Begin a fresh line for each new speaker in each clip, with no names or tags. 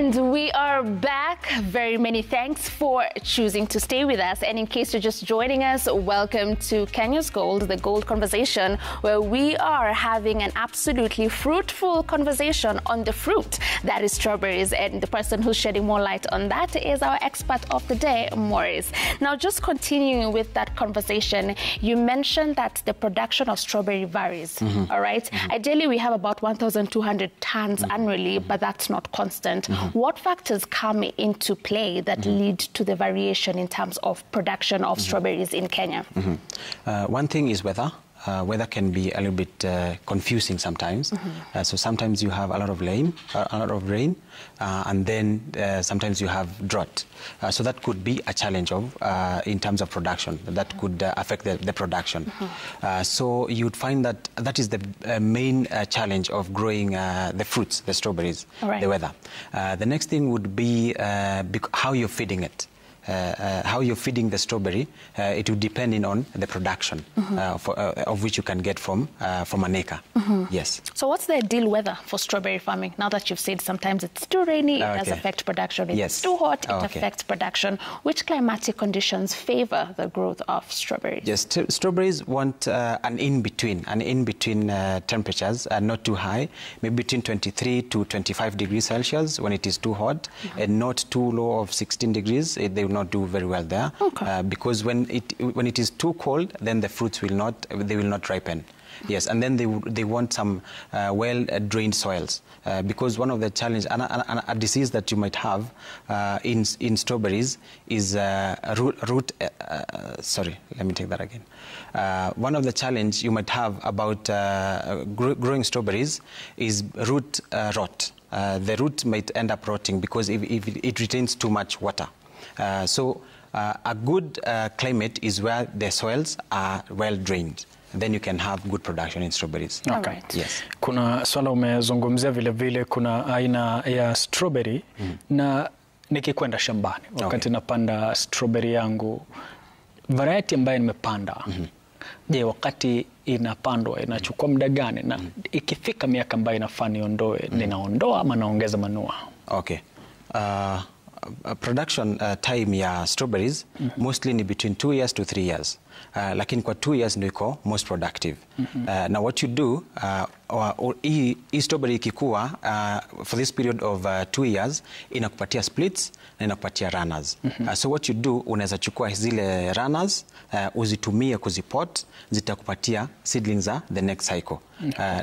And we are back. Very many thanks for choosing to stay with us. And in case you're just joining us, welcome to Kenya's Gold, the Gold Conversation, where we are having an absolutely fruitful conversation on the fruit that is strawberries. And the person who's shedding more light on that is our expert of the day, Maurice. Now, just continuing with that conversation, you mentioned that the production of strawberry varies, all right? Ideally, we have about 1,200 tons annually, but that's not constant. What factors come into play that lead to the variation in terms of production of strawberries in Kenya?
One thing is weather. Weather can be a little bit confusing sometimes. So sometimes you have a lot of rain, and then sometimes you have drought. So that could be a challenge in terms of production. That could affect the production. So you'd find that that is the main challenge of growing the fruits, the strawberries, the weather. The next thing would be how you're feeding it. How you're feeding the strawberry, it will depend on the production of which you can get from an acre. Yes.
So what's the ideal weather for strawberry farming? Now that you've said sometimes it's too rainy, it does affect production. If it's too hot, it affects production. Which climatic conditions favor the growth of strawberries?
Yes, strawberries want an in-between temperatures, not too high, maybe between 23 to 25 degrees Celsius when it is too hot, and not too low of 16 degrees. They will not do very well there, because when it is too cold, then the fruits will not ripen. Yes, and then they want some well-drained soils, because one of the challenges, a disease that you might have in strawberries is root. Sorry, let me take that again. One of the challenges you might have about growing strawberries is root rot. The root might end up rotting because if it retains too much water. So a good climate is where the soils are well drained. Then you can have good production in strawberries.
Okay.
Yes.
Kuna swala umezungumzia vile vile, kuna aina ya strawberry na nikikwenda shambani wakati napanda strawberry yangu, variety ambayo nimepanda, je, wakati inapandwa inachukua muda gani, na ikifika miaka ambayo inafaa niondoe, ninaondoa ama naongeza manua?
Okay. Production time ya strawberries mostly ni between 2 years to 3 years. Lakini kwa 2 years ndio iko most productive. Now what you do, hii strawberry ikikua for this period of 2 years inakupatia splits na inakupatia runners. So what you do, unaweza chukua zile runners uzitumie kuzipot, zitakupatia seedlings za the next cycle.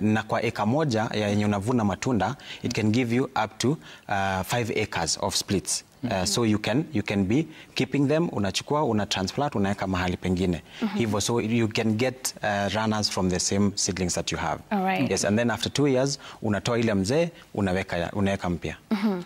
Na kwa eka moja yenye unavuna matunda, it can give you up to 5 acres of splits. So you can be keeping them, unachukua, una-transplant, unaweka mahali pengine. Hivyo, so you can get runners from the same seedlings that you have.
All right.
Yes, and then after 2 years, unatoa ile mzee, unaweka mpya.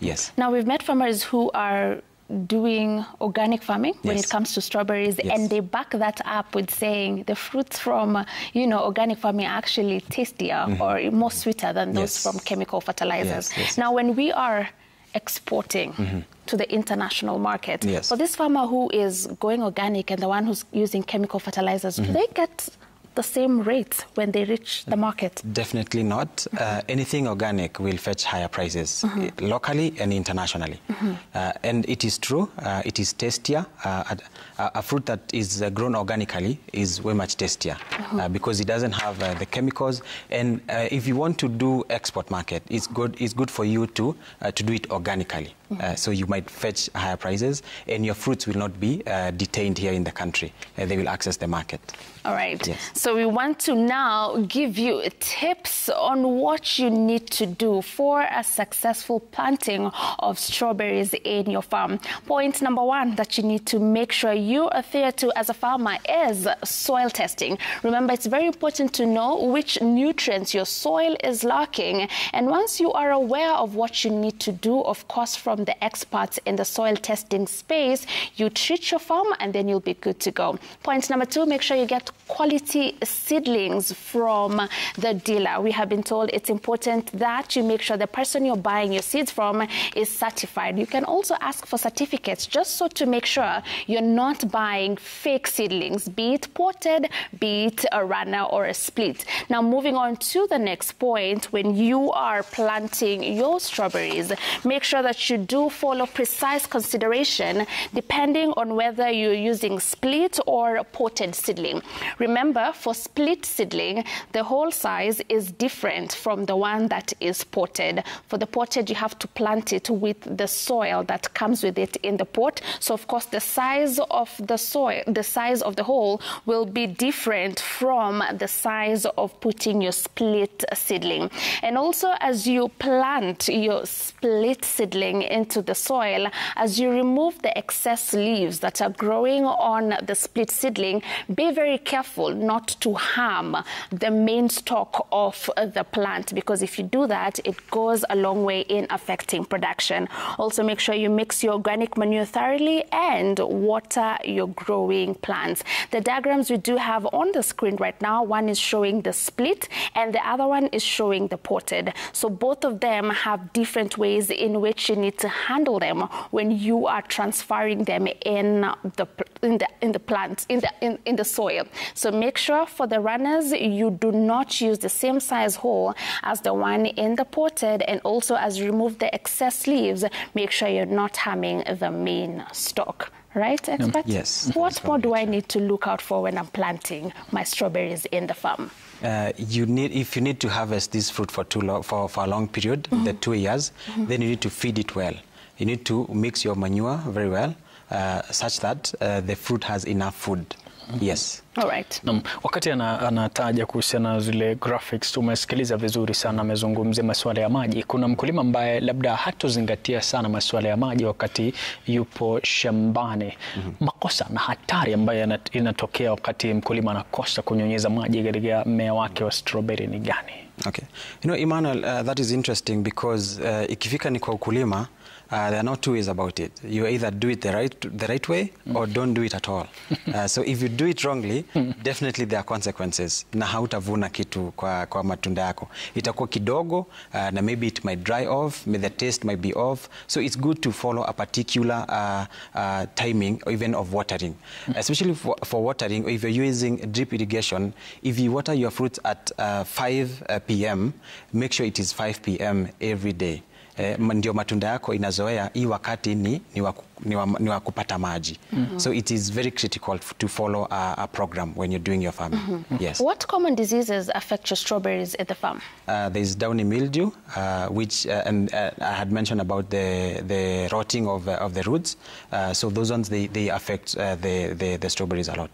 Yes.
Now we've met farmers who are doing organic farming when it comes to strawberries, and they back that up with saying the fruits from, organic farming are actually tastier or more sweeter than those from chemical fertilizers. Now, when we are exporting to the international market, for this farmer who is going organic and the one who's using chemical fertilizers, do they get the same rates when they reach the market?
Definitely not. Anything organic will fetch higher prices locally and internationally. And it is true, it is tastier. A fruit that is grown organically is way much tastier because it doesn't have the chemicals. And if you want to do export market, it's good for you to do it organically. So you might fetch higher prices, and your fruits will not be detained here in the country. They will access the market.
All right. So we want to now give you tips on what you need to do for a successful planting of strawberries in your farm. Point number 1 that you need to make sure you adhere to as a farmer is soil testing. Remember, it's very important to know which nutrients your soil is lacking. And once you are aware of what you need to do, of course, from the experts in the soil testing space, you treat your farm and then you'll be good to go. Point number 2, make sure you get quality strawberry seedlings from the dealer. We have been told it's important that you make sure the person you're buying your seeds from is certified. You can also ask for certificates just so to make sure you're not buying fake seedlings, be it potted, be it a runner or a split. Now, moving on to the next point, when you are planting your strawberries, make sure that you do follow precise consideration depending on whether you're using split or potted seedling. Remember, for split seedling, the whole size is different from the one that is potted. For the potted, you have to plant it with the soil that comes with it in the pot. So, of course, the size of the soil, the size of the hole will be different from the size of putting your split seedling. And also, as you plant your split seedling into the soil, as you remove the excess leaves that are growing on the split seedling, be very careful not to harm the main stalk of the plant, because if you do that, it goes a long way in affecting production. Also, make sure you mix your organic manure thoroughly and water your growing plants. The diagrams we do have on the screen right now, one is showing the split and the other one is showing the potted. So both of them have different ways in which you need to handle them when you are transferring them in the plants, in the soil. So make sure for the runners you do not use the same size hole as the one in the potted, and also as you remove the excess leaves, make sure you're not harming the main stalk. Right, expert?
Yes.
What more do I need to look out for when I'm planting my strawberries in the farm?
If you need to harvest this fruit for a long period, the 2 years, then you need to feed it well. You need to mix your manure very well, such that the fruit has enough food. Yes.
All right.
Wakati anataja kuhusiana na zile graphics, tumesikiliza vizuri sana, amezungumzia masuala ya maji. Kuna mkulima ambaye labda hatozingatia sana masuala ya maji wakati yupo shambani. Makosa na hatari ambayo inatokea wakati mkulima anakosa kunyunyiza maji katika mmea wake wa strawberry ni gani?
Okay. You know, Emmanuel, that is interesting because ikifika ni kwa ukulima, there are no two ways about it. You either do it the right way or don't do it at all. So if you do it wrongly, definitely there are consequences. Na hautavuna kitu kwa matunda yako. Itakuwa kidogo, na maybe it might dry off, maybe the taste might be off. So it's good to follow a particular timing, even of watering. Especially for watering, if you're using drip irrigation, if you water your fruits at 5 p.m., make sure it is 5 p.m. every day. Ndio matunda yako inazoea hii wakati ni wa kupata maji. So it is very critical to follow a program when you're doing your farming. Yes.
What common diseases affect your strawberries at the farm?
There is downy mildew, which and I had mentioned about the rotting of the roots. So those ones they affect the strawberries a lot.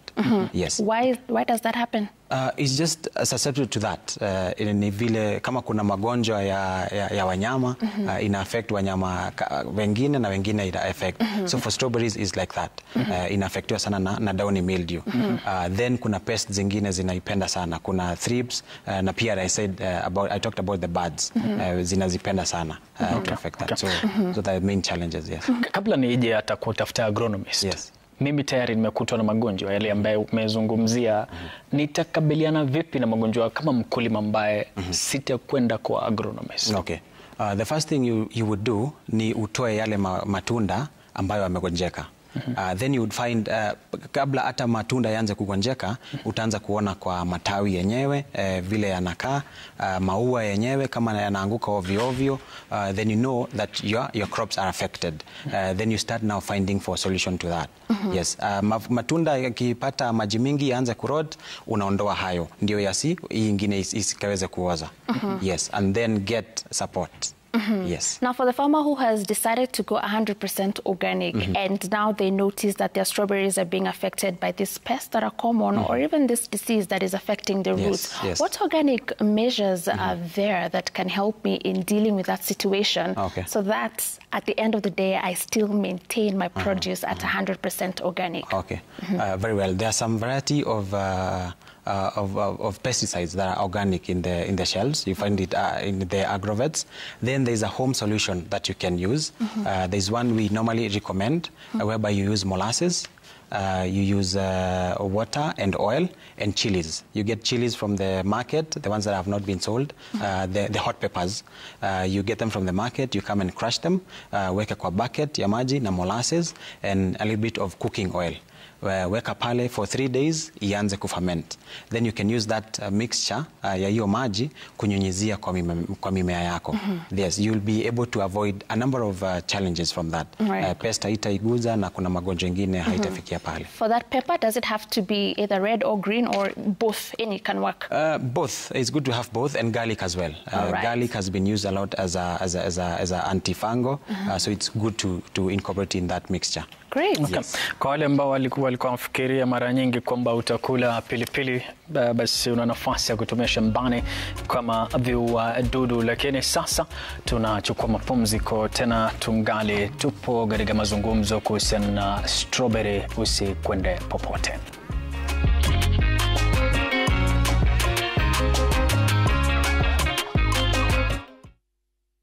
Yes.
Why does that happen?
It's just susceptible to that. Ni vile kama kuna magonjwa ya wanyama, ina affect wanyama wengine na wengine ina affect. So for strawberries is like that. Inaffectiwa sana na downy mildew. Then kuna pests zingine zinaipenda sana. Kuna thrips na pia I talked about the birds. Zinazipenda sana to affect that. So the main challenges, yes.
Kabla nije hata kutafuta agronomist.
Yes.
Mimi tayari nimekutwa na magonjwa yale ambayo umezungumzia. Nitakabiliana vipi na magonjwa kama mkulima ambaye sitakwenda kwa agronomist?
Okay. The first thing you would do ni utoe yale matunda ambayo yamegonjeka. Then you would find kabla hata matunda yaanze kugonjeka, utaanza kuona kwa matawi yenyewe vile yanakaa, maua yenyewe kama yanaanguka ovyo ovyo, then you know that your crops are affected. Then you start now finding for a solution to that. Yes, matunda yakipata maji mingi yaanze kurot, unaondoa hayo ndio hii ingine isikaweze kuoza. Yes, and then get support. Yes.
Now, for the farmer who has decided to go 100% organic and now they notice that their strawberries are being affected by these pests that are common or even this disease that is affecting the roots, what organic measures are there that can help me in dealing with that situation so that at the end of the day I still maintain my produce at 100% organic?
Okay, very well. There are some variety of pesticides that are organic in the shelves. You find it in the agrovets. Then there's a home solution that you can use. There's one we normally recommend whereby you use molasses. you use water and oil and chilies. You get chilies from the market, the ones that have not been sold, the hot peppers. You get them from the market, you come and crush them, weka kwa bucket ya maji na molasses and a little bit of cooking oil. Weka pale for 3 days, ianze kuferment. Then you can use that mixture ya hiyo maji kunyunyizia kwa mimea yako. Yes, you'll be able to avoid a number of challenges from that. Pest haitaiguza na kuna magonjwa mengine haitafikia pale.
For that pepper, does it have to be either red or green or both? Any can work?
Both. It's good to have both, and garlic as well. Garlic has been used a lot as a antifungal, so it's good to incorporate in that mixture.
Great.
Okay.
Yes.
Kwa wale ambao walikuwa wafikiria mara nyingi kwamba utakula pilipili, basi una nafasi ya kutumia shambani kama viua dudu, lakini sasa tunachukua mapumziko tena, tungali tupo katika mazungumzo kuhusiana na strawberry. Usikwende popote.